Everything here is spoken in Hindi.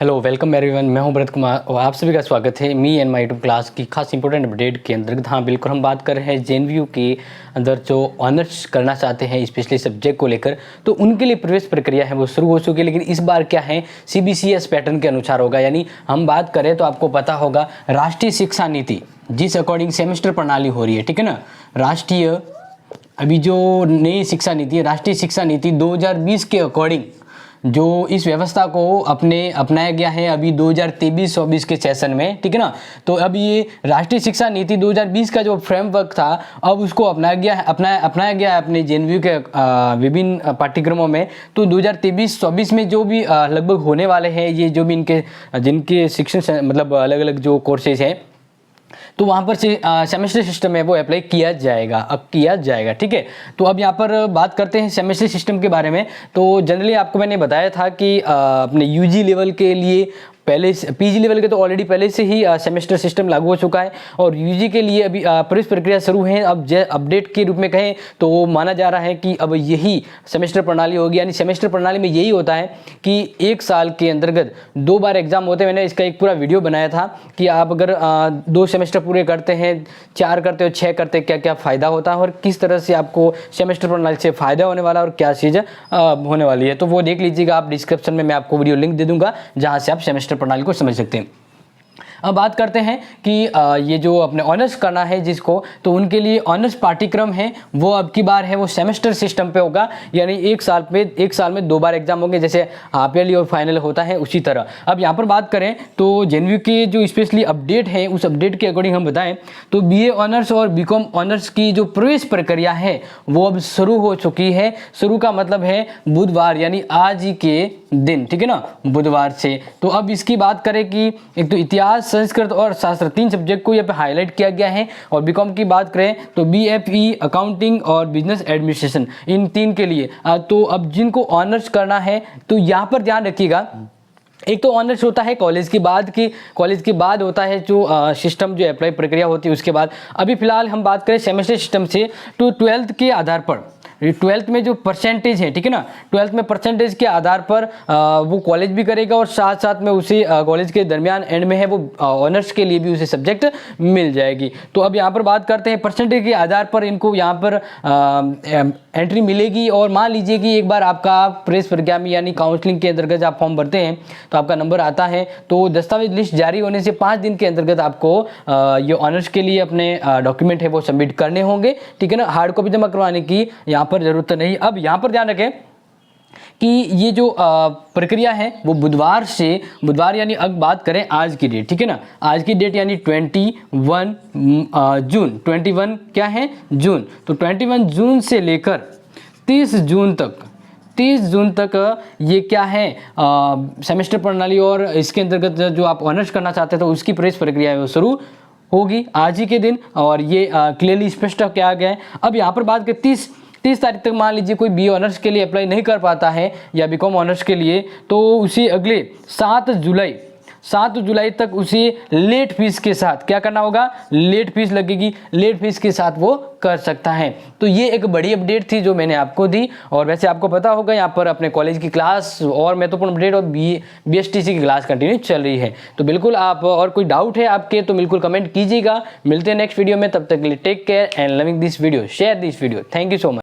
हेलो वेलकम एवरीवन, मैं हूं भरत कुमार और आप सभी का स्वागत है me and my YouTube class की खास इंपॉर्टेंट अपडेट के अंतर्गत। हाँ बिल्कुल, हम बात कर रहे हैं जेएनयू के अंदर जो ऑनर्स करना चाहते हैं स्पेशली सब्जेक्ट को लेकर, तो उनके लिए प्रवेश प्रक्रिया है वो शुरू हो चुकी है। लेकिन इस बार क्या है, सीबीसीएस पैटर्न के अनुसार होगा। यानी हम बात करें तो आपको पता होगा राष्ट्रीय शिक्षा नीति जिस अकॉर्डिंग सेमेस्टर प्रणाली हो रही है, ठीक है ना। राष्ट्रीय अभी जो नई शिक्षा नीति है, राष्ट्रीय शिक्षा नीति 2020 के अकॉर्डिंग जो इस व्यवस्था को अपनाया गया है अभी 2023-24 के सेशन में, ठीक है ना। तो अब ये राष्ट्रीय शिक्षा नीति 2020 का जो फ्रेमवर्क था अब उसको अपनाया गया है अपने जेएनयू के विभिन्न पाठ्यक्रमों में। तो 2023-24 में जो भी लगभग होने वाले हैं, ये जो भी जिनके शिक्षण मतलब अलग अलग जो कोर्सेज हैं, तो वहाँ पर से सेमेस्टर सिस्टम है वो अप्लाई किया जाएगा, ठीक है। तो अब यहाँ पर बात करते हैं सेमेस्टर सिस्टम के बारे में। तो जनरली आपको मैंने बताया था कि अपने यूजी लेवल के लिए पहले पीजी लेवल के तो ऑलरेडी पहले से ही सेमेस्टर सिस्टम लागू हो चुका है, और यूजी के लिए अभी प्रवेश प्रक्रिया शुरू है। अब अपडेट के रूप में कहें तो माना जा रहा है कि अब यही सेमेस्टर प्रणाली होगी। यानी सेमेस्टर प्रणाली में यही होता है कि एक साल के अंतर्गत 2 बार एग्जाम होते हैं। मैंने इसका एक पूरा वीडियो बनाया था कि आप अगर 2 सेमेस्टर पूरे करते हैं, 4 करते हो, 6 करते, क्या क्या फ़ायदा होता है और किस तरह से आपको सेमेस्टर प्रणाली से फ़ायदा होने वाला और क्या चीज़ होने वाली है। तो वो देख लीजिएगा आप, डिस्क्रिप्शन में मैं आपको वीडियो लिंक दे दूँगा जहाँ से आप सेमेस्टर प्रणाली को समझ सकते हैं। अब बात करते हैं कि ये जो अपने ऑनर्स करना है जिसको, तो उनके लिए ऑनर्स पाठ्यक्रम है वो अब की बार है वो सेमेस्टर सिस्टम पे होगा। यानी एक साल में 2 बार एग्जाम होंगे, जैसे हाफ ईयरली और फाइनल होता है उसी तरह। अब यहाँ पर बात करें तो जेएनयू के जो स्पेशली अपडेट है उस अपडेट के अकॉर्डिंग हम बताएं तो बीए ऑनर्स और बीकॉम ऑनर्स की जो प्रवेश प्रक्रिया है वो अब शुरू हो चुकी है। शुरू का मतलब है बुधवार, यानी आज ही के दिन, ठीक है ना, बुधवार से। तो अब इसकी बात करें कि एक तो इतिहास, संस्कृत और शास्त्र 3 सब्जेक्ट को यहाँ पे हाईलाइट किया गया है। और बीकॉम की बात करें तो बीएफई, अकाउंटिंग और बिजनेस एडमिनिस्ट्रेशन, इन 3 के लिए। तो अब जिनको ऑनर्स करना है तो यहाँ पर ध्यान रखिएगा, एक तो ऑनर्स होता है कॉलेज के बाद होता है जो सिस्टम जो अप्लाई प्रक्रिया होती है उसके बाद। अभी फिलहाल हम बात करें सेमेस्टर सिस्टम से तो 12th के आधार पर, 12th में जो परसेंटेज है, ठीक है ना, 12th में परसेंटेज के आधार पर वो कॉलेज भी करेगा और साथ साथ में उसे कॉलेज के दरमियान एंड में है वो ऑनर्स के लिए भी उसे सब्जेक्ट मिल जाएगी। तो अब यहाँ पर बात करते हैं परसेंटेज के आधार पर इनको यहाँ पर एंट्री मिलेगी। और मान लीजिए कि एक बार आपका प्रवेश प्रक्रिया में यानी काउंसलिंग के अंतर्गत आप फॉर्म भरते हैं तो आपका नंबर आता है, तो दस्तावेज लिस्ट जारी होने से 5 दिन के अंतर्गत आपको ये ऑनर्स के लिए अपने डॉक्यूमेंट है वो सबमिट करने होंगे, ठीक है ना। हार्ड कॉपी जमा करवाने की यहाँ पर जरूरत नहीं। अब यहाँ पर ध्यान रखें कि ये जो प्रक्रिया है वो बुधवार यानी अब बात करें आज की डेट, ठीक है ना, आज की डेट यानी 21 जून, 21 क्या है जून, तो 21 जून से लेकर 30 जून तक ये क्या है सेमेस्टर प्रणाली, और इसके अंतर्गत जो आप ऑनर्स करना चाहते हैं तो उसकी प्रवेश प्रक्रिया है वो शुरू होगी आज ही के दिन। और ये क्लियरली स्पष्ट किया गया है। अब यहाँ पर बात करें 30 तारीख तक मान लीजिए कोई बी ऑनर्स के लिए अप्लाई नहीं कर पाता है या बीकॉम ऑनर्स के लिए, तो उसे अगले 7 जुलाई तक उसे लेट फीस के साथ क्या करना होगा, लेट फीस लगेगी, लेट फीस के साथ वो कर सकता है। तो ये एक बड़ी अपडेट थी जो मैंने आपको दी। और वैसे आपको पता होगा यहाँ पर अपने कॉलेज की क्लास और महत्वपूर्ण अपडेट और बीएसटीसी की क्लास कंटिन्यू चल रही है। तो बिल्कुल आप और कोई डाउट है आपके तो बिल्कुल कमेंट कीजिएगा। मिलते हैं नेक्स्ट वीडियो में, तब तक के लिए take care and loving this video, share this video. Thank you so much.